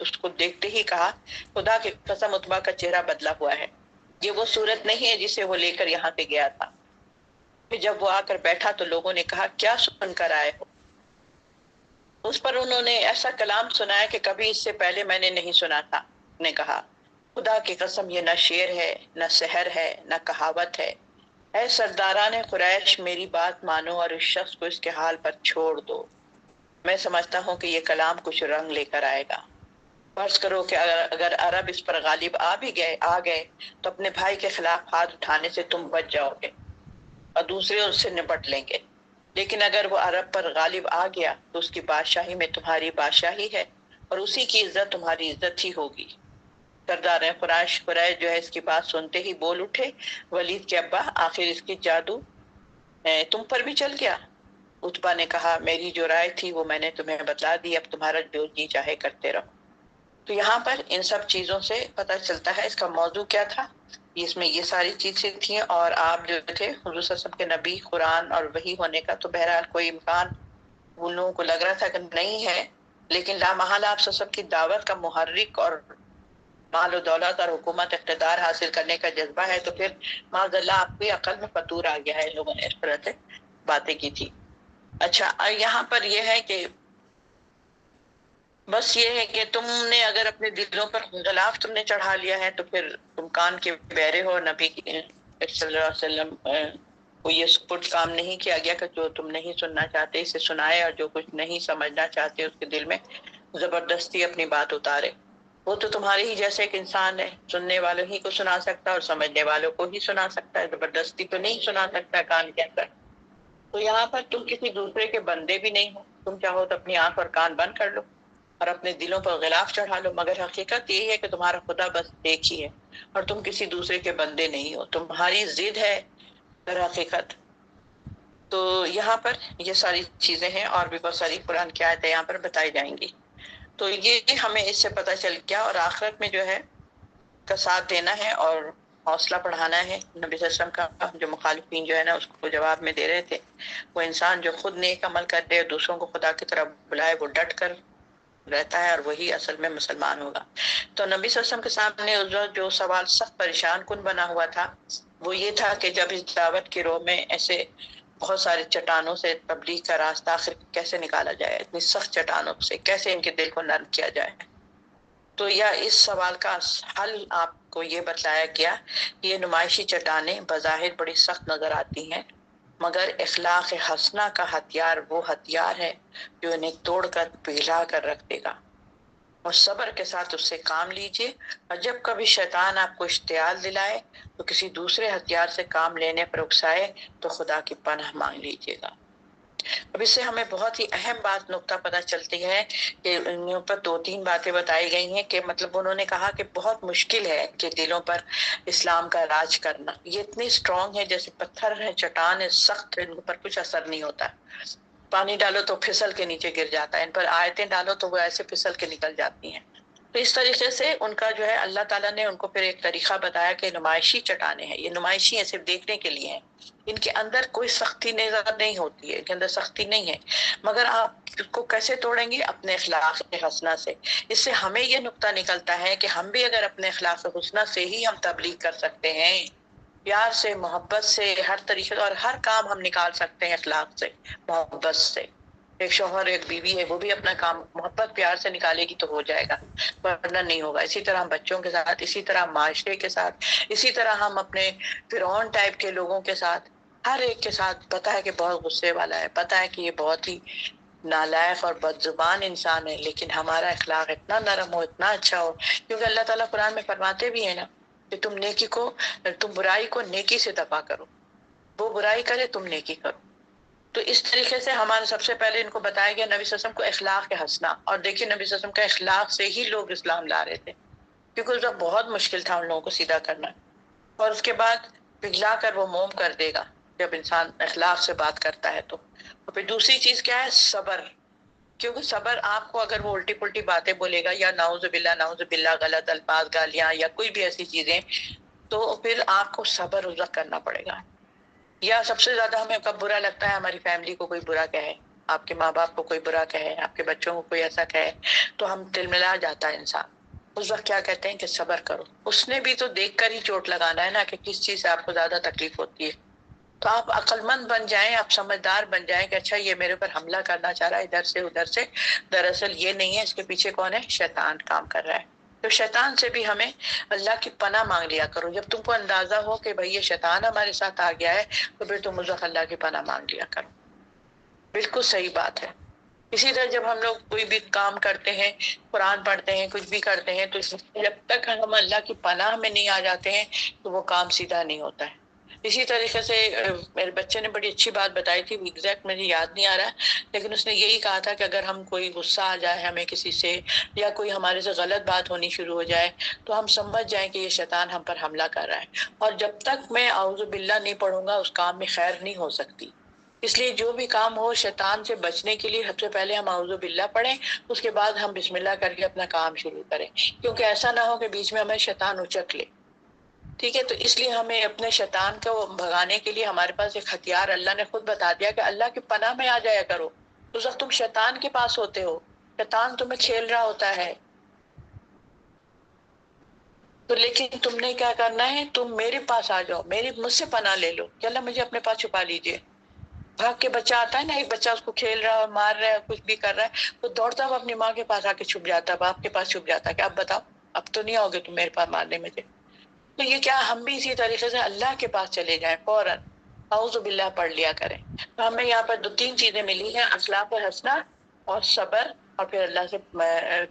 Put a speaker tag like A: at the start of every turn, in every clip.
A: اس کو دیکھتے ہی کہا خدا کی قسم عتبہ کا چہرہ بدلا ہوا ہے، یہ وہ صورت نہیں ہے جسے وہ لے کر یہاں پہ گیا تھا۔ پھر جب وہ آ کر بیٹھا تو لوگوں نے کہا کیا سن کر آئے ہو؟ اس پر انہوں نے ایسا کلام سنایا کہ کبھی اس سے پہلے میں نے نہیں سنا تھا۔ نے کہا خدا کی قسم یہ نہ شعر ہے نہ سحر ہے نہ کہاوت ہے، اے سرداران قریش میری بات مانو اور اس شخص کو اس کے حال پر چھوڑ دو، میں سمجھتا ہوں کہ یہ کلام کچھ رنگ لے کر آئے گا۔ فرض کرو کہ اگر عرب اس پر غالب آ گئے تو اپنے بھائی کے خلاف ہاتھ اٹھانے سے تم بچ جاؤ گے اور دوسرے اس سے نپٹ لیں گے، لیکن اگر وہ عرب پر غالب آ گیا تو اس کی بادشاہی میں تمہاری بادشاہی ہے اور اسی کی عزت تمہاری عزت ہی ہوگی۔ سردار قریش جو ہے اس کی بات سنتے ہی بول اٹھے ولید کے ابا آخر اس کی جادو تم پر بھی چل گیا؟ عتبہ نے کہا میری جو رائے تھی وہ میں نے تمہیں بتلا دی، اب تمہارا جو جی چاہے کرتے رہو۔ تو یہاں پر ان سب چیزوں سے پتہ چلتا ہے اس کا موضوع کیا تھا، اس میں یہ ساری چیزیں تھیں، اور آپ جو تھے حضور صلی اللہ علیہ وسلم کے نبی قرآن اور وحی ہونے کا تو بہرحال کوئی امکان ان لوگوں کو لگ رہا تھا کہ نہیں ہے، لیکن لامحالہ آپ صلی اللہ علیہ وسلم کی دعوت کا محرک اور مال و دولت اور حکومت اقتدار حاصل کرنے کا جذبہ ہے، تو پھر معاذ اللہ آپ کی عقل میں فطور آ گیا ہے، لوگوں نے اس طرح سے باتیں کی تھی۔ اچھا یہاں پر یہ ہے کہ بس یہ ہے کہ تم نے اگر اپنے دلوں پر غلاف تم نے چڑھا لیا ہے تو پھر تم کان کے بہرے ہو، نبی صلی اللہ علیہ وسلم کو یہ سپرد کام نہیں کیا گیا کہ جو تم نہیں سننا چاہتے اسے سنائے، اور جو کچھ نہیں سمجھنا چاہتے اس کے دل میں زبردستی اپنی بات اتارے۔ وہ تو تمہارے ہی جیسے ایک انسان ہے، سننے والوں ہی کو سنا سکتا ہے اور سمجھنے والوں کو ہی سنا سکتا ہے، زبردستی تو نہیں سنا سکتا کان کے اندر۔ تو یہاں پر تم کسی دوسرے کے بندے بھی نہیں ہو، تم چاہو تو اپنی آنکھ اور کان بند کر لو اور اپنے دلوں پر غلاف چڑھا لو، مگر حقیقت یہی ہے کہ تمہارا خدا بس ایک ہی ہے اور تم کسی دوسرے کے بندے نہیں ہو، تمہاری ضد ہے در حقیقت۔ تو یہاں پر یہ ساری چیزیں ہیں، اور بھی بہت ساری قرآن کی آیتیں یہاں پر بتائی جائیں گی۔ تو یہ ہمیں اس سے پتہ چل گیا، اور آخرت میں جو ہے کا ساتھ دینا ہے اور حوصلہ بڑھانا ہے نبی صلی اللہ علیہ وسلم کا۔ جو مخالفین جو ہے نا اس کو جواب میں دے رہے تھے، وہ انسان جو خود نیک عمل کر دے اور دوسروں کو خدا کی طرف بلائے وہ ڈٹ کر رہتا ہے، اور وہی اصل میں مسلمان ہوگا۔ تو نبی صلی اللہ علیہ وسلم کے سامنے اس وقت جو سوال سخت پریشان کن بنا ہوا تھا وہ یہ تھا کہ جب اس دعوت کے روح میں ایسے بہت سارے چٹانوں سے تبلیغ کا راستہ آخر کیسے نکالا جائے، اتنی سخت چٹانوں سے کیسے ان کے دل کو نرم کیا جائے۔ تو یا اس سوال کا حل آپ کو یہ بتلایا گیا کہ یہ نمائشی چٹانیں بظاہر بڑی سخت نظر آتی ہیں، مگر اخلاق حسنہ کا ہتھیار وہ ہتھیار ہے جو انہیں توڑ کر پگھلا کر رکھ دے گا، اور صبر کے ساتھ اس سے کام لیجئے، اور جب کبھی شیطان آپ کو اشتعال دلائے تو کسی دوسرے ہتھیار سے کام لینے پر اکسائے تو خدا کی پناہ مانگ لیجئے گا۔ اب اس سے ہمیں بہت ہی اہم بات نقطہ پتہ چلتی ہے کہ ان پر دو تین باتیں بتائی گئی ہیں کہ مطلب انہوں نے کہا کہ بہت مشکل ہے کہ دلوں پر اسلام کا راج کرنا، یہ اتنی اسٹرانگ ہے جیسے پتھر ہے، چٹان ہے، سخت ہے، ان پر کچھ اثر نہیں ہوتا، پانی ڈالو تو پھسل کے نیچے گر جاتا ہے، ان پر آیتیں ڈالو تو وہ ایسے پھسل کے نکل جاتی ہیں۔ تو اس طریقے سے ان کا جو ہے اللہ تعالیٰ نے ان کو پھر ایک طریقہ بتایا کہ نمائشی چٹانیں ہیں، یہ نمائشی ہیں، صرف دیکھنے کے لیے ہیں، ان کے اندر کوئی سختی نظر نہیں ہوتی ہے، ان کے اندر سختی نہیں ہے، مگر آپ کو کیسے توڑیں گے؟ اپنے اخلاق حسنہ سے۔ اس سے ہمیں یہ نقطہ نکلتا ہے کہ ہم بھی اگر اپنے اخلاق حسنہ سے ہی ہم تبلیغ کر سکتے ہیں، پیار سے، محبت سے، ہر طریقے اور ہر کام ہم نکال سکتے ہیں اخلاق سے، محبت سے۔ ایک شوہر ایک بیوی ہے، وہ بھی اپنا کام محبت پیار سے نکالے گی تو ہو جائے گا، ورنہ نہیں ہوگا۔ اسی طرح ہم بچوں کے ساتھ، اسی طرح معاشرے کے ساتھ، اسی طرح ہم اپنے فرعون ٹائپ کے لوگوں کے ساتھ، ہر ایک کے ساتھ پتہ ہے کہ بہت غصے والا ہے، پتہ ہے کہ یہ بہت ہی نالائق اور بد زبان انسان ہے، لیکن ہمارا اخلاق اتنا نرم ہو، اتنا اچھا ہو، کیونکہ اللہ تعالیٰ قرآن میں فرماتے بھی ہیں نا کہ تم برائی کو نیکی سے دفع کرو، وہ برائی کرے تم نیکی کرو۔ تو اس طریقے سے ہمارے سب سے پہلے ان کو بتایا گیا نبی صلی اللہ علیہ وسلم کو اخلاق کے حسنہ، اور دیکھیے نبی صلی اللہ علیہ وسلم کا اخلاق سے ہی لوگ اسلام لا رہے تھے، کیونکہ اس وقت بہت مشکل تھا ان لوگوں کو سیدھا کرنا۔ اور اس کے بعد پگھلا کر وہ موم کر دے گا جب انسان اخلاق سے بات کرتا ہے تو۔ اور پھر دوسری چیز کیا ہے؟ صبر، کیونکہ صبر آپ کو اگر وہ الٹی پلٹی باتیں بولے گا یا نعوذ باللہ غلط الفاظ گالیاں یا کوئی بھی ایسی چیزیں، تو پھر آپ کو صبر کرنا پڑے گا۔ یا سب سے زیادہ ہمیں کب برا لگتا ہے؟ ہماری فیملی کو کوئی برا کہے، آپ کے ماں باپ کو کوئی برا کہے، آپ کے بچوں کو کوئی ایسا کہے تو ہم تلملا جاتا ہے انسان. اس وقت کیا کہتے ہیں کہ صبر کرو. اس نے بھی تو دیکھ کر ہی چوٹ لگانا ہے نا کہ کس چیز سے آپ کو زیادہ تکلیف ہوتی ہے. تو آپ عقل مند بن جائیں، آپ سمجھدار بن جائیں کہ اچھا یہ میرے اوپر حملہ کرنا چاہ رہا ہے ادھر سے ادھر سے، دراصل یہ نہیں ہے، اس کے پیچھے کون ہے؟ شیطان کام کر رہا ہے. تو شیطان سے بھی ہمیں اللہ کی پناہ مانگ لیا کرو. جب تم کو اندازہ ہو کہ بھئی یہ شیطان ہمارے ساتھ آ گیا ہے تو پھر تم اس وقت اللہ کی پناہ مانگ لیا کرو. بالکل صحیح بات ہے. اسی طرح جب ہم لوگ کوئی بھی کام کرتے ہیں، قرآن پڑھتے ہیں، کچھ بھی کرتے ہیں، تو جب تک ہم اللہ کی پناہ میں نہیں آ جاتے ہیں تو وہ کام سیدھا نہیں ہوتا ہے. اسی طریقے سے میرے بچے نے بڑی اچھی بات بتائی تھی، ایگزیکٹ مجھے یاد نہیں آ رہا، لیکن اس نے یہی کہا تھا کہ اگر ہم کوئی غصہ آ جائے ہمیں کسی سے، یا کوئی ہمارے سے غلط بات ہونی شروع ہو جائے، تو ہم سمجھ جائیں کہ یہ شیطان ہم پر حملہ کر رہا ہے. اور جب تک میں اعوذ باللہ نہیں پڑھوں گا اس کام میں خیر نہیں ہو سکتی. اس لیے جو بھی کام ہو شیطان سے بچنے کے لیے سب سے پہلے ہم اعوذ باللہ پڑھیں، اس کے بعد ہم بسم اللہ کر کے اپنا کام شروع کریں، کیونکہ ایسا نہ ہو کہ بیچ میں ہمیں شیطان اچک لے. ٹھیک ہے، تو اس لیے ہمیں اپنے شیطان کو بھگانے کے لیے ہمارے پاس ایک ہتھیار اللہ نے خود بتا دیا کہ اللہ کی پناہ میں آ جایا کرو. اس وقت تم شیطان کے پاس ہوتے ہو، شیطان تمہیں کھیل رہا ہوتا ہے، تو لیکن تم نے کیا کرنا ہے؟ تم میرے پاس آ جاؤ، مجھ سے پناہ لے لو کہ اللہ مجھے اپنے پاس چھپا لیجئے. بھاگ کے بچہ آتا ہے نا، ایک بچہ اس کو کھیل رہا ہے، مار رہا ہے، کچھ بھی کر رہا ہے، وہ دوڑتا ہوا اپنی ماں کے پاس آ کے چھپ جاتا ہے، باپ کے پاس چھپ جاتا ہے کہ اب بتاؤ اب تو نہیں آؤ گے تم میرے پاس مارنے مجھے. تو یہ کیا ہم بھی اسی طریقے سے اللہ کے پاس چلے جائیں، فوراً اعوذ باللہ پڑھ لیا کریں. تو ہمیں یہاں پر 2-3 چیزیں ملی ہیں، اخلاق حسنہ اور صبر، اور پھر اللہ سے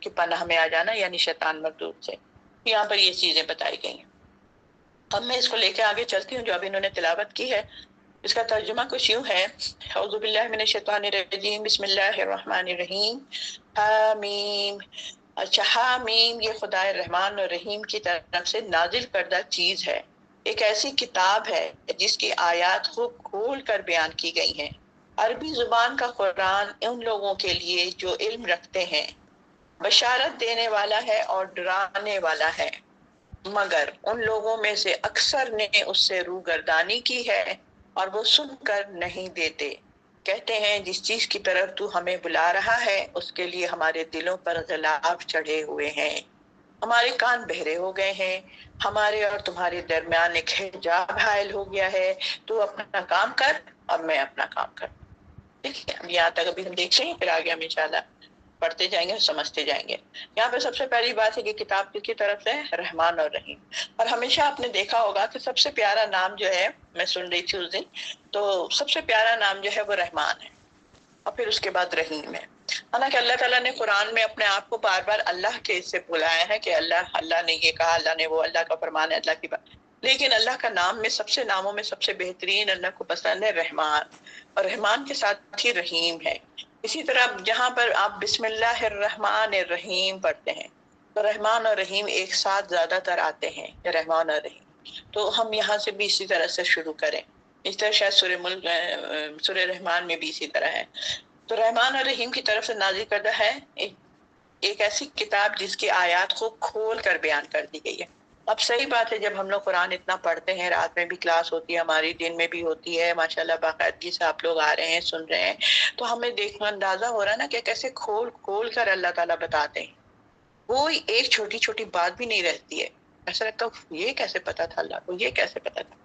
A: کی پناہ میں آ جانا یعنی شیطان مردود سے. یہاں پر یہ چیزیں بتائی گئی ہیں. اب میں اس کو لے کے آگے چلتی ہوں جو ابھی انہوں نے تلاوت کی ہے. اس کا ترجمہ کچھ یوں ہے، اعوذ باللہ من الشیطان الرجیم، بسم اللہ الرحمن الرحیم، حامیم. اچھا، حامیم یہ خدا رحمان اور رحیم کی طرف سے نازل کردہ چیز ہے، ایک ایسی کتاب ہے جس کی آیات خوب کھول کر بیان کی گئی ہیں. عربی زبان کا قرآن ان لوگوں کے لیے جو علم رکھتے ہیں بشارت دینے والا ہے اور ڈرانے والا ہے، مگر ان لوگوں میں سے اکثر نے اس سے روگردانی کی ہے اور وہ سن کر نہیں دیتے. کہتے ہیں جس چیز کی طرف تو ہمیں بلا رہا ہے اس کے لیے ہمارے دلوں پر غلاف چڑھے ہوئے ہیں، ہمارے کان بہرے ہو گئے ہیں، ہمارے اور تمہارے درمیان ایک حجاب حائل ہو گیا ہے، تو اپنا کام کر اور میں اپنا کام کر. ٹھیک ہے، یہاں تک ابھی ہم دیکھ لیں، پھر آگے ہم انشاءاللہ پڑھتے جائیں گے، سمجھتے جائیں گے. یہاں پہ سب سے پہلی بات ہے کہ کتاب کس کی طرف سے؟ رحمان اور رحیم. اور ہمیشہ آپ نے دیکھا ہوگا کہ سب سے پیارا نام جو ہے، میں سن رہی تھی اس دن، تو سب سے پیارا نام جو ہے وہ رحمان ہے، اور پھر اس کے بعد رحیم ہے. حالانکہ اللہ تعالیٰ نے قرآن میں اپنے آپ کو بار بار اللہ کے سے بلایا ہے کہ اللہ نے یہ کہا، اللہ نے وہ، اللہ کا فرمان ہے، اللہ کی بات. لیکن اللہ کا نام میں سب سے ناموں میں سب سے بہترین اللہ کو پسند ہے رحمان، اور رحمان کے ساتھ ہی رحیم ہے. اسی طرح جہاں پر آپ بسم اللہ الرحمن الرحیم پڑھتے ہیں تو رحمان اور رحیم ایک ساتھ زیادہ تر آتے ہیں، رحمان اور رحیم. تو ہم یہاں سے بھی اسی طرح سے شروع کریں. اس طرح شاید سورہ ملک، سورہ رحمان میں بھی اسی طرح ہے. تو رحمان اور رحیم کی طرف سے نازل کردہ ہے ایک ایسی کتاب جس کی آیات کو کھول کر بیان کر دی گئی ہے. اب صحیح بات ہے، جب ہم لوگ قرآن اتنا پڑھتے ہیں، رات میں بھی کلاس ہوتی ہے ہماری، دن میں بھی ہوتی ہے، ماشاءاللہ باقاعدگی سے آپ لوگ آ رہے ہیں، سن رہے ہیں، تو ہمیں دیکھنا اندازہ ہو رہا ہے نا کہ کیسے کھول کھول کر اللہ تعالیٰ بتاتے ہیں. کوئی ایک چھوٹی چھوٹی بات بھی نہیں رہتی ہے، ایسا لگتا ہے یہ کیسے پتا تھا اللہ کو، یہ کیسے پتا تھا.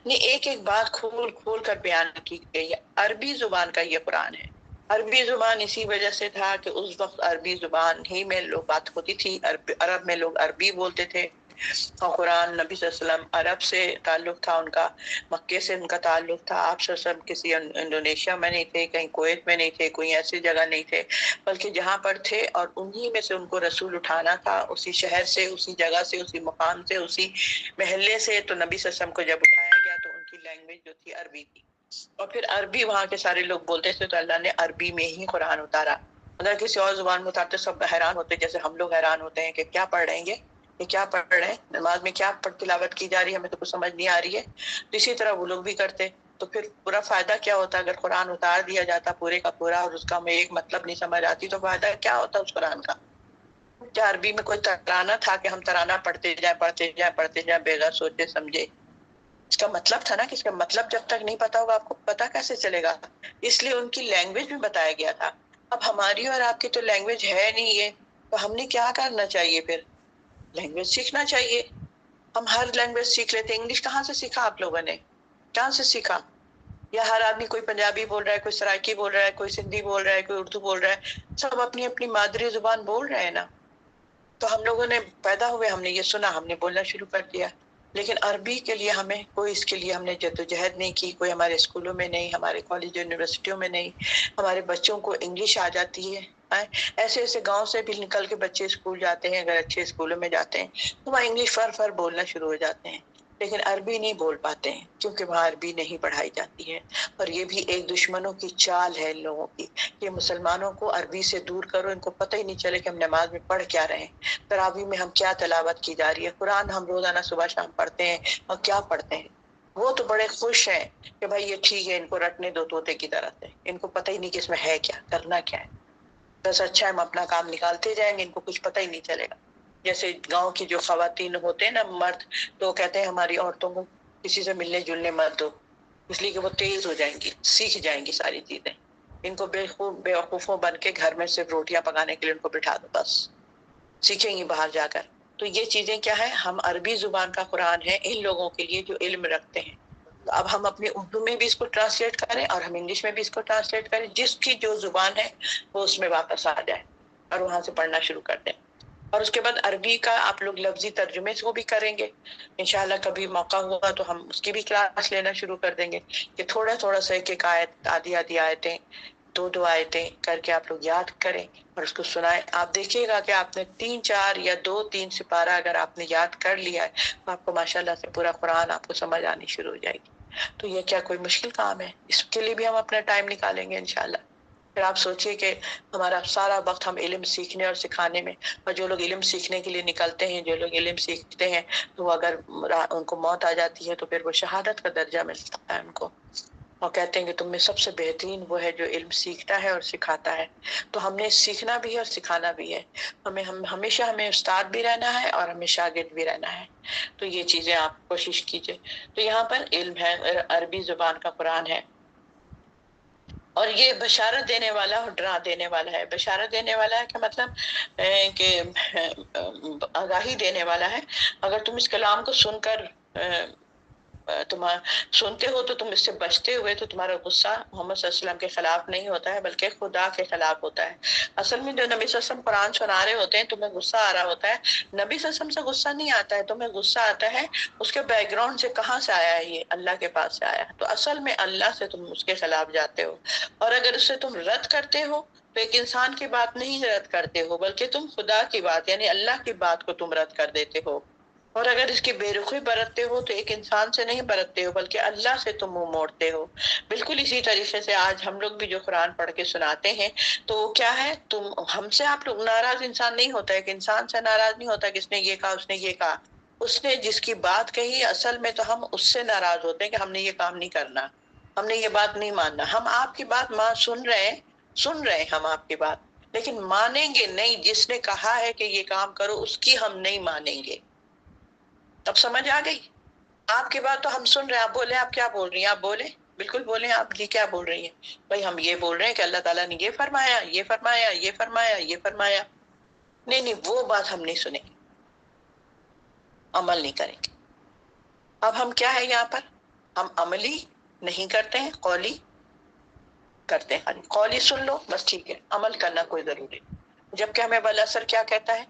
A: نہیں، ایک ایک بات کھول کھول کر بیان کی گئی ہے. عربی زبان کا یہ قرآن ہے. عربی زبان اسی وجہ سے تھا کہ اس وقت عربی زبان ہی میں لوگ بات ہوتی تھی، عرب میں لوگ عربی بولتے تھے، اور قرآن نبی صلی اللہ علیہ وسلم عرب سے تعلق تھا ان کا، مکے سے ان کا تعلق تھا. آپ صلی اللہ علیہ وسلم کسی انڈونیشیا میں نہیں تھے، کہیں کویت میں نہیں تھے، کوئی ایسی جگہ نہیں تھے، بلکہ جہاں پر تھے اور انہی میں سے ان کو رسول اٹھانا تھا، اسی شہر سے، اسی جگہ سے، اسی مقام سے، اسی محلے سے. تو نبی صلی اللہ علیہ وسلم کو جب اٹھایا گیا تو ان کی لینگویج جو تھی عربی تھی، اور پھر عربی وہاں کے سارے لوگ بولتے تھے، تو اللہ نے عربی میں ہی قرآن اتارا. اگر کسی اور زبان میں اتارتے سب حیران ہوتے، جیسے ہم لوگ حیران ہوتے ہیں کہ کیا پڑھ رہے ہیں، یہ کیا پڑھ رہے ہیں، نماز میں کیا تلاوت کی جا رہی ہے، ہمیں تو کچھ سمجھ نہیں آ رہی ہے. تو اسی طرح وہ لوگ بھی کرتے. تو پھر پورا فائدہ کیا ہوتا اگر قرآن اتار دیا جاتا پورے کا پورا، اور اس کا ہمیں ایک مطلب نہیں سمجھ آتی، تو فائدہ کیا ہوتا اس قرآن کا. کیا عربی میں کوئی ترانہ تھا کہ ہم ترانہ پڑھتے جائیں بغیر سوچے سمجھے؟ اس کا مطلب تھا نا کہ اس کا مطلب جب تک نہیں پتا ہوگا آپ کو پتا کیسے چلے گا. اس لیے ان کی لینگویج میں بتایا گیا تھا. اب ہماری اور آپ کی تو لینگویج ہے نہیں یہ، تو ہم نے کیا کرنا چاہیے پھر؟ لینگویج سیکھنا چاہیے. ہم ہر لینگویج سیکھ لیتے. انگلش کہاں سے سیکھا آپ لوگوں نے؟ کہاں سے سیکھا؟ یا ہر آدمی کوئی پنجابی بول رہا ہے، کوئی سرائکی بول رہا ہے، کوئی سندھی بول رہا ہے، کوئی اردو بول رہا ہے، سب اپنی اپنی مادری زبان بول رہے ہیں نا. تو ہم لوگوں نے پیدا ہوئے ہم نے یہ سنا، ہم نے بولنا شروع کر دیا. لیکن عربی کے لیے ہمیں کوئی، اس کے لیے ہم نے جدوجہد نہیں کی. کوئی ہمارے اسکولوں میں نہیں، ہمارے کالج یونیورسٹیوں میں نہیں. ہمارے بچوں کو انگلش آ جاتی ہے. ایسے ایسے گاؤں سے بھی نکل کے بچے اسکول جاتے ہیں، اگر اچھے اسکولوں میں جاتے ہیں تو وہاں انگلش فر فر بولنا شروع ہو جاتے ہیں. لیکن عربی نہیں بول پاتے ہیں کیونکہ وہاں عربی نہیں پڑھائی جاتی ہے. اور یہ بھی ایک دشمنوں کی چال ہے ان لوگوں کی کہ مسلمانوں کو عربی سے دور کرو، ان کو پتہ ہی نہیں چلے کہ ہم نماز میں پڑھ کیا رہے ہیں، تراویح میں ہم کیا تلاوت کی جا رہی ہے، قرآن ہم روزانہ صبح شام پڑھتے ہیں اور کیا پڑھتے ہیں. وہ تو بڑے خوش ہیں کہ بھائی یہ ٹھیک ہے، ان کو رٹنے دو طوطے کی طرح سے، ان کو پتہ ہی نہیں کہ اس میں ہے کیا، کرنا کیا ہے. بس اچھا ہم اپنا کام نکالتے جائیں گے، ان کو کچھ پتہ ہی نہیں چلے گا. جیسے گاؤں کی جو خواتین ہوتے ہیں نا، مرد، تو کہتے ہیں ہماری عورتوں کو کسی سے ملنے جلنے مت دو، اس لیے کہ وہ تیز ہو جائیں گی، سیکھ جائیں گی ساری چیزیں. ان کو بے وقوفوں بن کے گھر میں صرف روٹیاں پکانے کے لیے ان کو بٹھا دو، بس سیکھیں گی باہر جا کر. تو یہ چیزیں کیا ہے؟ ہم عربی زبان کا قرآن ہے ان لوگوں کے لیے جو علم رکھتے ہیں. اب ہم اپنی اردو میں بھی اس کو ٹرانسلیٹ کریں اور ہم انگلش میں بھی اس کو ٹرانسلیٹ کریں. جس کی جو زبان ہے وہ اس میں واپس آ جائے اور وہاں سے پڑھنا شروع کر دیں. اور اس کے بعد عربی کا آپ لوگ لفظی ترجمے سے وہ بھی کریں گے انشاءاللہ. کبھی موقع ہوا تو ہم اس کی بھی کلاس لینا شروع کر دیں گے کہ تھوڑا تھوڑا سا ایک ایک آیت، آدھی آدھی آیتیں، دو آیتیں کر کے آپ لوگ یاد کریں اور اس کو سنائیں. آپ دیکھیے گا کہ آپ نے 3-4 یا 2-3 سپارہ اگر آپ نے یاد کر لیا ہے تو آپ کو ماشاءاللہ سے پورا قرآن آپ کو سمجھ آنی شروع ہو جائے گی. تو یہ کیا کوئی مشکل کام ہے؟ اس کے لیے بھی ہم اپنا ٹائم نکالیں گے انشاءاللہ. پھر آپ سوچئے کہ ہمارا سارا وقت ہم علم سیکھنے اور سکھانے میں، اور جو لوگ علم سیکھنے کے لیے نکلتے ہیں، جو لوگ علم سیکھتے ہیں، تو اگر ان کو موت آ جاتی ہے تو پھر وہ شہادت کا درجہ ملتا ہے ان کو، اور کہتے ہیں کہ تم میں سب سے بہترین وہ ہے جو علم سیکھتا ہے اور سکھاتا ہے. تو ہم نے سیکھنا بھی ہے اور سکھانا بھی ہے. ہمیشہ ہمیں استاد بھی رہنا ہے اور ہمیں شاگرد بھی رہنا ہے. تو یہ چیزیں آپ کوشش کیجئے. تو یہاں پر علم ہے، عربی زبان کا قرآن ہے، اور یہ بشارت دینے والا اور ڈرا دینے والا ہے. بشارت دینے والا ہے کہ مطلب کہ آگاہی دینے والا ہے. اگر تم اس کلام کو سن کر تم سنتے ہو تو تم اس سے بچتے ہوئے، تو تمہارا غصہ محمد صلی اللہ علیہ وسلم کے خلاف نہیں ہوتا ہے بلکہ خدا کے خلاف ہوتا ہے. اصل میں جو نبی صلی اللہ علیہ وسلم قرآن سنا رہے ہوتے ہیں تمہیں غصہ آ رہا ہوتا ہے، نبی صلی اللہ علیہ وسلم سے غصہ نہیں آتا ہے، تمہیں غصہ آتا ہے اس کے بیک گراؤنڈ سے، کہاں سے آیا ہے، یہ اللہ کے پاس سے آیا ہے. تو اصل میں اللہ سے تم اس کے خلاف جاتے ہو، اور اگر اس سے تم رد کرتے ہو تو ایک انسان کی بات نہیں رد کرتے ہو بلکہ تم خدا کی بات یعنی اللہ کی بات کو تم رد کر دیتے ہو. اور اگر اس کی بے رخی برتتے ہو تو ایک انسان سے نہیں برتتے ہو بلکہ اللہ سے تم منہ موڑتے ہو. بالکل اسی طریقے سے آج ہم لوگ بھی جو قرآن پڑھ کے سناتے ہیں تو کیا ہے، تم ہم سے، آپ لوگ ناراض انسان نہیں ہوتا ہے کہ انسان سے ناراض نہیں ہوتا کہ اس نے یہ کہا، اس نے یہ کہا. اس نے جس کی بات کہی اصل میں تو ہم اس سے ناراض ہوتے ہیں کہ ہم نے یہ کام نہیں کرنا، ہم نے یہ بات نہیں ماننا. ہم آپ کی بات سن رہے ہیں ہم آپ کی بات، لیکن مانیں گے نہیں. جس نے کہا ہے کہ یہ کام کرو اس کی ہم نہیں مانیں گے. اب سمجھ آ گئی؟ آپ کی بات تو ہم سن رہے ہیں، آپ بولیں، آپ کیا بول رہی ہیں، آپ بولیں، بالکل بولیں، آپ یہ کیا بول رہی ہیں؟ بھائی ہم یہ بول رہے ہیں کہ اللہ تعالیٰ نے یہ فرمایا، یہ فرمایا، یہ فرمایا، یہ فرمایا. نہیں، وہ بات ہم نہیں سنیں گے، عمل نہیں کریں گے. اب ہم کیا ہے یہاں پر؟ ہم عملی نہیں کرتے ہیں، قولی کرتے ہیں. قولی سن لو بس ٹھیک ہے، عمل کرنا کوئی ضروری نہیں. جبکہ ہمیں بالاثر کیا کہتا ہے؟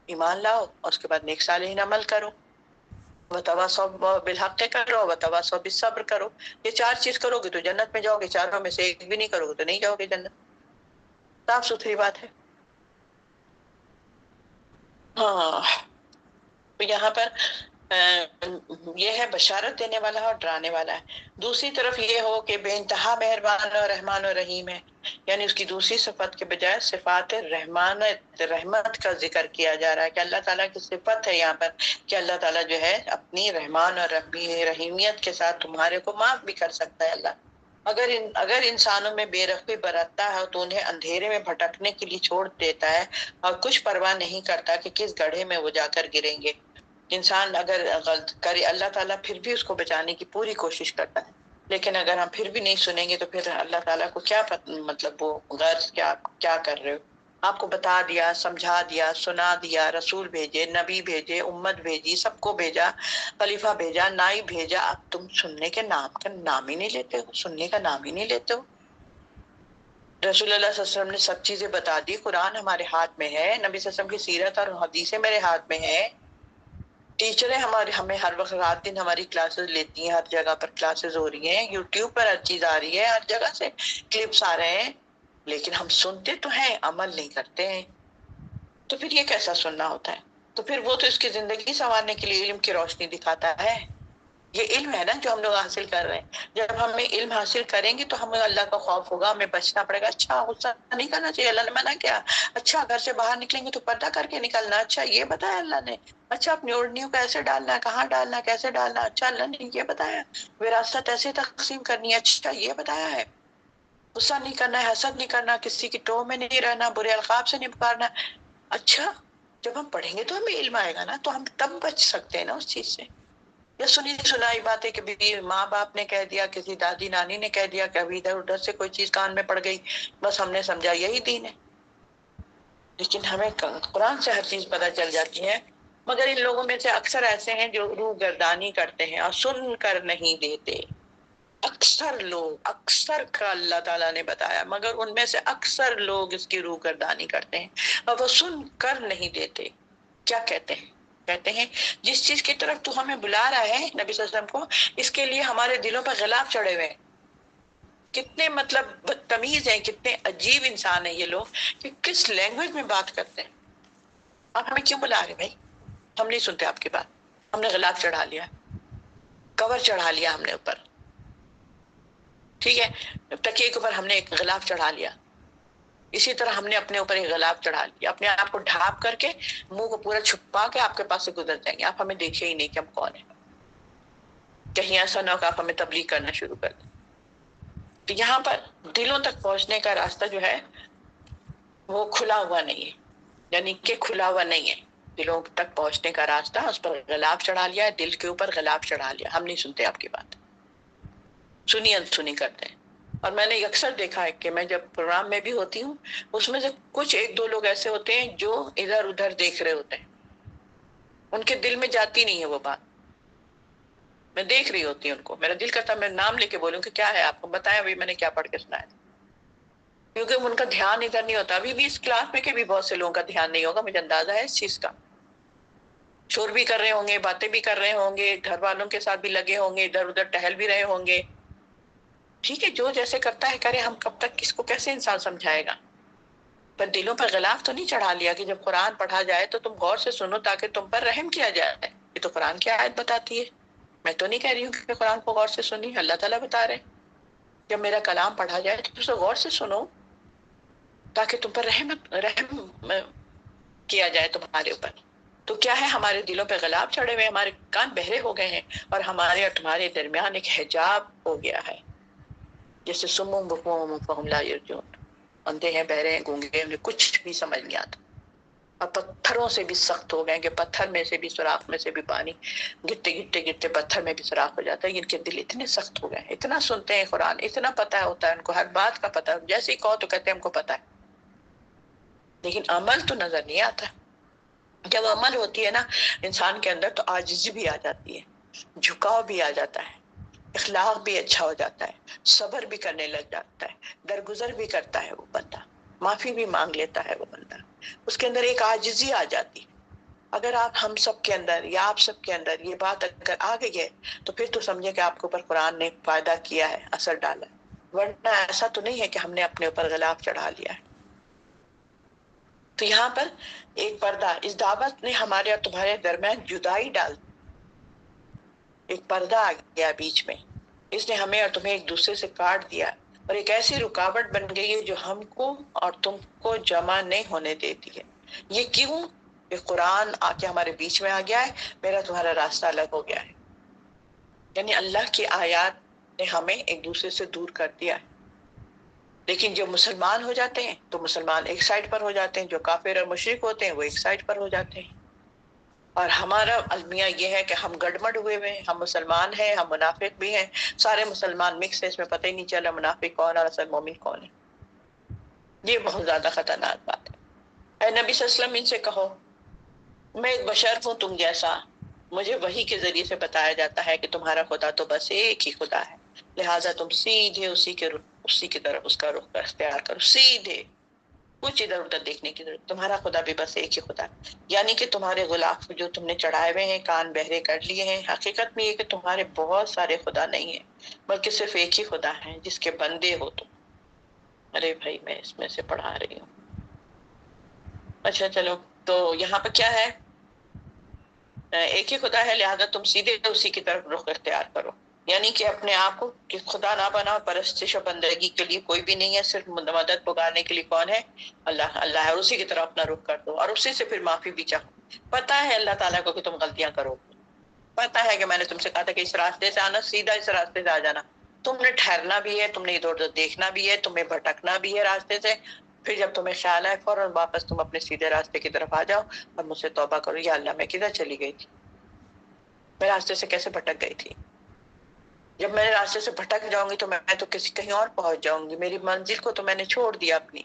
A: ایمان لاؤ اور اس کے بعد نیک صالحین عمل کرو، وتواصوا بالحق کرو، وتواصوا بالصبر کرو. یہ 4 چیز کرو گے تو جنت میں جاؤ گے. 4 میں سے ایک بھی نہیں کرو گے تو نہیں جاؤ گے جنت. صاف ستھری بات ہے. ہاں، تو یہاں پر یہ ہے بشارت دینے والا اور ڈرانے والا ہے. دوسری طرف یہ ہو کہ بے انتہا مہربان اور رحمان اور رحیم ہے، یعنی اس کی دوسری صفت کے بجائے صفات رحمت کا ذکر کیا جا رہا ہے کہ اللہ تعالیٰ کی صفت ہے یہاں پر کہ اللہ تعالیٰ جو ہے اپنی رحمان اور رحیمیت کے ساتھ تمہارے کو معاف بھی کر سکتا ہے. اللہ اگر انسانوں میں بے رحمی برتتا ہے تو انہیں اندھیرے میں بھٹکنے کے لیے چھوڑ دیتا ہے اور کچھ پرواہ نہیں کرتا کہ کس گڑھے میں وہ جا کر گریں گے. انسان اگر غلط کرے اللہ تعالیٰ پھر بھی اس کو بچانے کی پوری کوشش کرتا ہے، لیکن اگر ہم پھر بھی نہیں سنیں گے تو پھر اللہ تعالیٰ کو کیا مطلب وہ غرض کیا کر رہے ہو؟ آپ کو بتا دیا، سمجھا دیا، سنا دیا، رسول بھیجے، نبی بھیجے، امت بھیجی، سب کو بھیجا، خلیفہ بھیجا، نائب بھیجا، اب تم سننے کے نام کا نام ہی نہیں لیتے ہو، سننے کا نام ہی نہیں لیتے ہو۔ رسول اللہ صلی اللہ علیہ وسلم نے سب چیزیں بتا دی، قرآن ہمارے ہاتھ میں ہے، نبی صلی اللہ علیہ وسلم کی سیرت اور حدیثیں میرے ہاتھ میں ہے، ٹیچریں ہمیں ہر وقت رات دن ہماری کلاسز لیتی ہیں، ہر جگہ پر کلاسز ہو رہی ہیں، یوٹیوب پر ہر چیز آ رہی ہے، ہر جگہ سے کلپس آ رہے ہیں، لیکن ہم سنتے تو ہیں، عمل نہیں کرتے ہیں، تو پھر یہ کیسا سننا ہوتا ہے؟ تو پھر وہ تو اس کی زندگی سنوارنے کے لیے علم کی روشنی دکھاتا ہے، یہ علم ہے نا جو ہم لوگ حاصل کر رہے ہیں، جب ہم علم حاصل کریں گے تو ہمیں اللہ کا خوف ہوگا، ہمیں بچنا پڑے گا، اچھا غصہ نہیں کرنا چاہیے، اللہ نے منع کیا، اچھا گھر سے باہر نکلیں گے تو پردہ کر کے نکلنا، اچھا یہ بتایا اللہ نے، اچھا اپنی اوڑھنیوں کو ایسے ڈالنا ہے، کہاں ڈالنا، کیسے ڈالنا، اچھا اللہ نے یہ بتایا، وراثت ایسے تقسیم کرنی ہے، اچھا یہ بتایا ہے، غصہ نہیں کرنا ہے، حسد نہیں کرنا، کسی کی ٹوہ میں نہیں رہنا، برے القاب سے نہیں پکارنا، اچھا جب ہم پڑھیں گے تو ہمیں علم آئے گا نا، تو ہم تب بچ سکتے ہیں نا اس چیز سے۔ یا سنی سنائی باتیں کبھی ماں باپ نے کہہ دیا، کسی دادی نانی نے کہہ دیا، کبھی ادھر ادھر سے کوئی چیز کان میں پڑ گئی، بس ہم نے سمجھا یہی دین ہے، لیکن ہمیں قرآن سے ہر چیز پتہ چل جاتی ہے۔ مگر ان لوگوں میں سے اکثر ایسے ہیں جو روح گردانی کرتے ہیں اور سن کر نہیں دیتے، اکثر لوگ، اکثر کا اللہ تعالیٰ نے بتایا، مگر ان میں سے اکثر لوگ اس کی روح گردانی کرتے ہیں اور وہ سن کر نہیں دیتے۔ کیا کہتے ہیں؟ کہتے ہیں جس چیز کی طرف تو ہمیں بلا رہا ہے نبی صلی اللہ علیہ وسلم کو، اس کے لیے ہمارے دلوں پر غلاف چڑھے ہوئے ہیں۔ کتنے مطلب بدتمیز ہیں، کتنے عجیب انسان ہیں یہ لوگ کہ کس لینگویج میں بات کرتے ہیں۔ آپ ہمیں کیوں بلا رہے بھائی؟ ہم نہیں سنتے آپ کی بات، ہم نے غلاف چڑھا لیا، کور چڑھا لیا ہم نے اوپر، ٹھیک ہے، تکیے کے اوپر ہم نے ایک غلاف چڑھا لیا، اسی طرح ہم نے اپنے اوپر ایک غلاف چڑھا لیا، اپنے آپ کو ڈھانپ کر کے، منہ کو پورا چھپا کے آپ کے پاس سے گزر جائیں گے، آپ ہمیں دیکھے ہی نہیں کہ ہم کون ہیں، کہیں ایسا نہ ہو کہ آپ ہمیں تبلیغ کرنا شروع کر دیں۔ تو یہاں پر دلوں تک پہنچنے کا راستہ جو ہے وہ کھلا ہوا نہیں ہے، یعنی کہ کھلا ہوا نہیں ہے، دلوں تک پہنچنے کا راستہ، اس پر غلاف چڑھا لیا ہے، دل کے اوپر غلاف چڑھا لیا، ہم نہیں سنتے آپ کی بات، سنی انسنی کرتے ہیں۔ اور میں نے اکثر دیکھا ہے کہ میں جب پروگرام میں بھی ہوتی ہوں، اس میں سے کچھ ایک دو لوگ ایسے ہوتے ہیں جو ادھر ادھر دیکھ رہے ہوتے ہیں، ان کے دل میں جاتی نہیں ہے وہ بات، میں دیکھ رہی ہوتی ہوں ان کو، میرا دل کرتا میں نام لے کے بولوں کہ کیا ہے آپ کو بتائیں ابھی میں نے کیا پڑھ کے سنایا، کیونکہ ان کا دھیان ادھر نہیں ہوتا۔ ابھی بھی اس کلاس میں کے بھی بہت سے لوگوں کا دھیان نہیں ہوگا، مجھے اندازہ ہے اس چیز کا، شور بھی کر رہے ہوں گے، باتیں بھی کر رہے ہوں گے، گھر والوں کے ساتھ بھی لگے ہوں گے، ادھر ادھر ٹہل بھی رہے ہوں گے، ٹھیک ہے، جو جیسے کرتا ہے کرے، ہم کب تک کس کو کیسے انسان سمجھائے گا؟ پر دلوں پر غلاف تو نہیں چڑھا لیا کہ جب قرآن پڑھا جائے تو تم غور سے سنو تاکہ تم پر رحم کیا جائے، یہ تو قرآن کی آیت بتاتی ہے، میں تو نہیں کہہ رہی ہوں کہ قرآن کو غور سے سنی، اللہ تعالیٰ بتا رہے جب میرا کلام پڑھا جائے تو اسے غور سے سنو تاکہ تم پر رحم کیا جائے تمہارے اوپر۔ تو کیا ہے، ہمارے دلوں پہ غلاف چڑھے ہوئے، ہمارے کان بہرے ہو گئے ہیں، اور ہمارے اور تمہارے درمیان ایک حجاب ہو گیا ہے، جیسے سمم بکم فہم لا یرجعون، اندھے ہیں، بہرے ہیں، گونگے ہیں، انہیں کچھ بھی سمجھ نہیں آتا، اور پتھروں سے بھی سخت ہو گئے کہ پتھر میں سے بھی، سوراخ میں سے بھی پانی گرتے گرتے گرتے پتھر میں بھی سوراخ ہو جاتا ہے، ان کے دل اتنے سخت ہو گئے ہیں، اتنا سنتے ہیں قرآن، اتنا پتہ ہوتا ہے ان کو، ہر بات کا پتہ، جیسے ہی کہو تو کہتے ہیں ہم کو پتہ ہے، لیکن عمل تو نظر نہیں آتا۔ جب عمل ہوتی ہے نا انسان کے اندر تو عاجزی بھی آ جاتی ہے، جھکاؤ بھی آ جاتا ہے، اخلاق بھی اچھا ہو جاتا ہے، صبر بھی کرنے لگ جاتا ہے، درگزر بھی کرتا ہے وہ بندہ، معافی بھی مانگ لیتا ہے وہ بندہ، اس کے اندر ایک عاجزی آ جاتی ہے۔ اگر آپ ہم سب کے اندر یا آپ سب کے اندر یہ بات اگر آ گئی ہے تو پھر تو سمجھے کہ آپ کے اوپر قرآن نے فائدہ کیا ہے، اثر ڈالا ہے، ورنہ ایسا تو نہیں ہے کہ ہم نے اپنے اوپر غلاف چڑھا لیا ہے۔ تو یہاں پر ایک پردہ، اس دعوت نے ہمارے اور تمہارے درمیان جدائی ڈال، ایک پردہ آ گیا بیچ میں، اس نے ہمیں اور تمہیں ایک دوسرے سے کاٹ دیا، اور ایک ایسی رکاوٹ بن گئی ہے جو ہم کو اور تم کو جمع نہیں ہونے دیتی ہے۔ یہ کیوں؟ کہ قرآن آ کے ہمارے بیچ میں آ گیا ہے، میرا تمہارا راستہ الگ ہو گیا ہے، یعنی اللہ کی آیات نے ہمیں ایک دوسرے سے دور کر دیا ہے۔ لیکن جو مسلمان ہو جاتے ہیں تو مسلمان ایک سائڈ پر ہو جاتے ہیں، جو کافر اور مشرک ہوتے ہیں وہ ایک سائڈ پر ہو جاتے ہیں۔ اور ہمارا المیہ یہ ہے کہ ہم گڑبڑ ہوئے ہوئے ہیں، ہم مسلمان ہیں، ہم منافق بھی ہیں، سارے مسلمان مکس ہے، اس میں پتہ ہی نہیں چلا منافق کون اور اصل مومن کون ہے۔ یہ بہت زیادہ خطرناک بات ہے۔ اے نبی صلی اللہ علیہ وسلم ان سے کہو میں ایک بشر ہوں تم جیسا، مجھے وحی کے ذریعے سے بتایا جاتا ہے کہ تمہارا خدا تو بس ایک ہی خدا ہے، لہٰذا تم سیدھے اسی کی طرف اس کا رخ اختیار کرو، سیدھے، کچھ ادھر ادھر دیکھنے کی ضرورت، تمہارا خدا بھی بس ایک ہی خدا ہے۔ یعنی کہ تمہارے غلاف جو تم نے چڑھائے ہوئے ہیں، کان بہرے کر لیے ہیں، حقیقت میں یہ کہ تمہارے بہت سارے خدا نہیں ہیں، بلکہ صرف ایک ہی خدا ہے جس کے بندے ہو تم۔ ارے بھائی میں اس میں سے پڑھا رہی ہوں۔ اچھا چلو، تو یہاں پہ کیا ہے؟ ایک ہی خدا ہے، لہذا تم سیدھے اسی کی طرف رخ اختیار کرو، یعنی کہ اپنے آپ کو کہ خدا نہ بناؤ، پرستش و بندگی کے لیے کوئی بھی نہیں ہے، صرف مدد پکارنے کے لیے کون ہے؟ اللہ، اللہ ہے، اور اسی کی طرف اپنا رخ کر دو، اور اسی سے پھر معافی بھی چاہو۔ پتہ ہے اللہ تعالیٰ کو کہ تم غلطیاں کرو، پتہ ہے کہ میں نے تم سے کہا تھا کہ اس راستے سے آنا، سیدھا اس راستے سے آ جانا، تم نے ٹھہرنا بھی ہے، تم نے ادھر ادھر دیکھنا بھی ہے، تمہیں بھٹکنا بھی ہے راستے سے، پھر جب تمہیں خیال آئے فوراً واپس تم اپنے سیدھے راستے کی طرف آ جاؤ اور مجھ سے توبہ کرو، یا اللہ میں کدھر چلی گئی تھی، میں راستے سے کیسے بھٹک گئی تھی؟ جب میں راستے سے بھٹک جاؤں گی تو میں تو کہیں اور پہنچ جاؤں گی، میری منزل کو تو میں نے چھوڑ دیا اپنی۔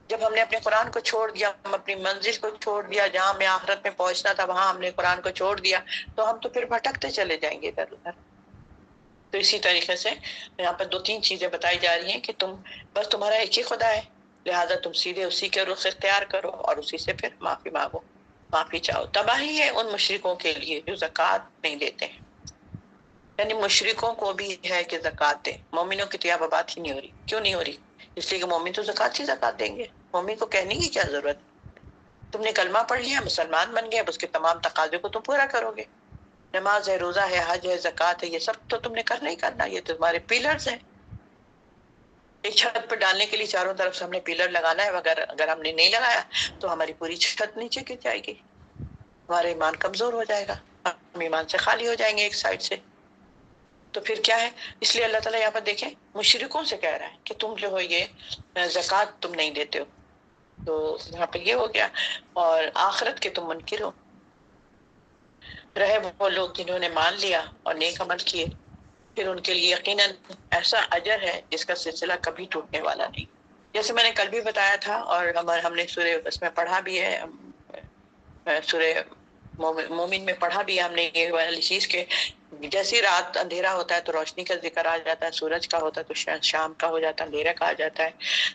A: جب ہم نے اپنے قرآن کو چھوڑ دیا، ہم اپنی منزل کو چھوڑ دیا، جہاں ہمیں آخرت میں پہنچنا تھا وہاں ہم نے قرآن کو چھوڑ دیا، تو ہم تو پھر بھٹکتے چلے جائیں گے ادھر ادھر۔ تو اسی طریقے سے یہاں پر دو تین چیزیں بتائی جا رہی ہیں کہ تم بس تمہارا ایک ہی خدا ہے، لہٰذا تم سیدھے اسی کے رخ اختیار کرو اور اسی سے پھر معافی مانگو، معافی چاہو۔ تباہی ہے ان مشرکوں کے لیے جو زکوٰۃ نہیں دیتے ہیں، یعنی مشرکوں کو بھی ہے کہ زکوٰۃ دیں، مومنوں کی تو یہاں بات ہی نہیں ہو رہی۔ کیوں نہیں ہو رہی؟ اس لیے کہ مومن تو زکوٰۃ دیں گے، مومن کو کہنے کی کیا ضرورت؟ تم نے کلمہ پڑھ لیا، مسلمان بن گیا، اب اس کے تمام تقاضے کو تم پورا کرو گے، نماز ہے، روزہ ہے، حج ہے، زکوٰۃ ہے، یہ سب تو تم نے کرنا ہی کرنا، یہ تو تمہارے پیلرز ہیں۔ ایک چھت پہ ڈالنے کے لیے چاروں طرف سے ہم نے پیلر لگانا ہے، اگر ہم نے نہیں لگایا تو ہماری پوری چھت نیچے گر جائے گی، ہمارا ایمان کمزور ہو جائے گا، ہم ایمان سے خالی ہو جائیں گے ایک سائڈ سے۔ تو پھر کیا ہے؟ اس لیے اللہ تعالیٰ یہاں پر دیکھیں مشرکوں سے کہہ رہا ہے کہ تم جو ہو یہ زکوٰۃ تم نہیں دیتے ہو، تو یہاں پہ یہ ہو گیا، اور آخرت کے تم منکر ہو۔ رہے وہ لوگ جنہوں نے مان لیا اور نیک عمل کیے، پھر ان کے لیے یقیناً ایسا اجر ہے جس کا سلسلہ کبھی ٹوٹنے والا نہیں۔ جیسے میں نے کل بھی بتایا تھا اور ہم نے سورہ اس میں پڑھا بھی ہے، سورہ مومن میں پڑھا بھی ہے ہم نے یہ والی چیز کہ جیسی رات اندھیرا ہوتا ہے تو روشنی کا ذکر آ جاتا ہے، سورج کا ہوتا ہے تو شام کا ہو جاتا ہے، اندھیرا کہا جاتا ہے۔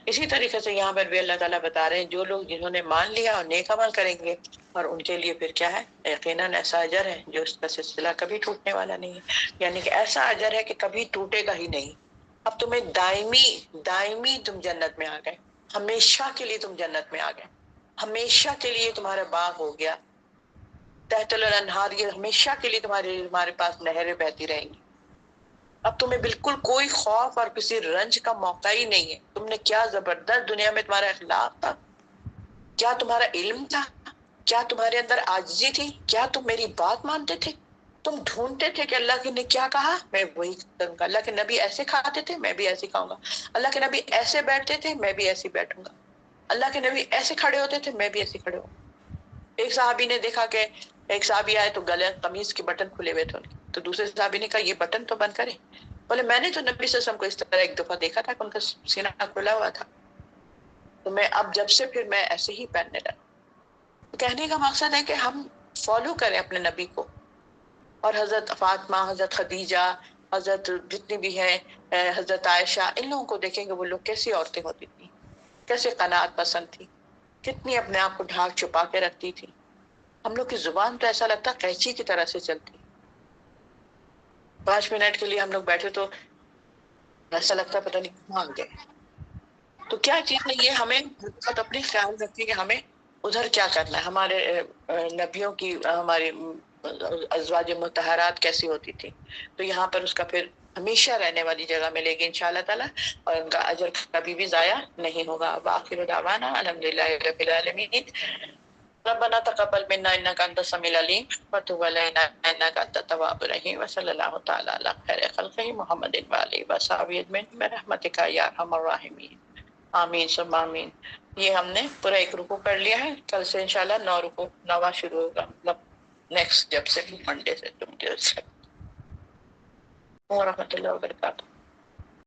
A: اسی طریقے سے یہاں پر بھی اللہ تعالیٰ بتا رہے ہیں جو لوگ جنہوں نے مان لیا اور نیک عمل کریں گے، اور ان کے لیے پھر کیا ہے؟ یقیناً ایسا اجر ہے جو اس کا سلسلہ کبھی ٹوٹنے والا نہیں ہے، یعنی کہ ایسا اجر ہے کہ کبھی ٹوٹے گا ہی نہیں۔ اب تمہیں دائمی تم جنت میں آ گئے، ہمیشہ کے لیے تم جنت میں آ گئے، ہمیشہ کے لیے تمہارا باغ ہو گیا تحت الانہار، یہ ہمیشہ کے لیے تمہارے پاس نہریں بہتی رہیں گی۔ اب تمہیں بالکل کوئی خوف اور کسی رنج کا موقع ہی نہیں ہے۔ تم نے کیا زبردست دنیا میں تمہارا اخلاق تھا، کیا تمہارا علم تھا، کیا تمہارے اندر عاجزی تھی، کیا تم میری بات مانتے تھے، تم ڈھونڈتے تھے کہ اللہ نے کیا کہا میں وہی کروں گا، اللہ کے نبی ایسے کھاتے تھے میں بھی ایسے کھاؤں گا، اللہ کے نبی ایسے بیٹھتے تھے میں بھی ایسے بیٹھوں گا، اللہ کے نبی ایسے کھڑے ہوتے تھے میں بھی ایسے کھڑے ہوں گا۔ ایک صحابی نے دیکھا کہ ایک صحابی آئے تو گلے قمیض کے بٹن کھلے ہوئے تھے ان کے، تو دوسرے صحابی نے کہا یہ بٹن تو بند کرے، بولے میں نے تو نبی صلی اللہ علیہ وسلم کو اس طرح ایک دفعہ دیکھا تھا کہ ان کا سینہ کھلا ہوا تھا، تو میں اب جب سے پھر میں ایسے ہی پہننے لگا۔ کہنے کا مقصد ہے کہ ہم فالو کریں اپنے نبی کو، اور حضرت فاطمہ، حضرت خدیجہ، حضرت جتنی بھی ہیں، حضرت عائشہ، ان لوگوں کو دیکھیں گے وہ لوگ کیسی عورتیں ہوتی تھیں، کیسے قناعت پسند تھی، کتنی اپنے آپ کو ڈھانک چھپا کے رکھتی تھی۔ ہم لوگ کی زبان تو ایسا لگتا قینچی کی طرح سے چلتی، 5 منٹ کے لیے ہم لوگ بیٹھے تو ایسا لگتا پتہ نہیں کہاں گئے۔ تو کیا چیز ہے یہ؟ ہمیں اپنے خیال رکھیں کہ ہمیں ادھر کیا کرنا ہے، ہمارے نبیوں کی، ہماری ازواج مطہرات کیسی ہوتی تھی، تو یہاں پر اس کا پھر ہمیشہ رہنے والی جگہ ملے گی انشاءاللہ تعالی، اور ان کا اجر کبھی بھی ضائع نہیں ہوگا۔ وآخر دعوانا الحمدللہ رب العالمین۔ ربنا تقبل منا انك انت السميع العليم وتب علينا انك انت التواب الرحيم وصلى الله تعالى على خير خلقه محمد وآله وصحبه اجمعين برحمتك يا ارحم الراحمين، آمین ثم آمین۔ یہ ہم نے پورا 1 رکوع کر لیا ہے، کل سے انشاءاللہ 9 رکوع 9واں شروع ہوگا، مطلب نیکسٹ جب سے منڈے سے ورحمۃ اللہ وبرکاتہ.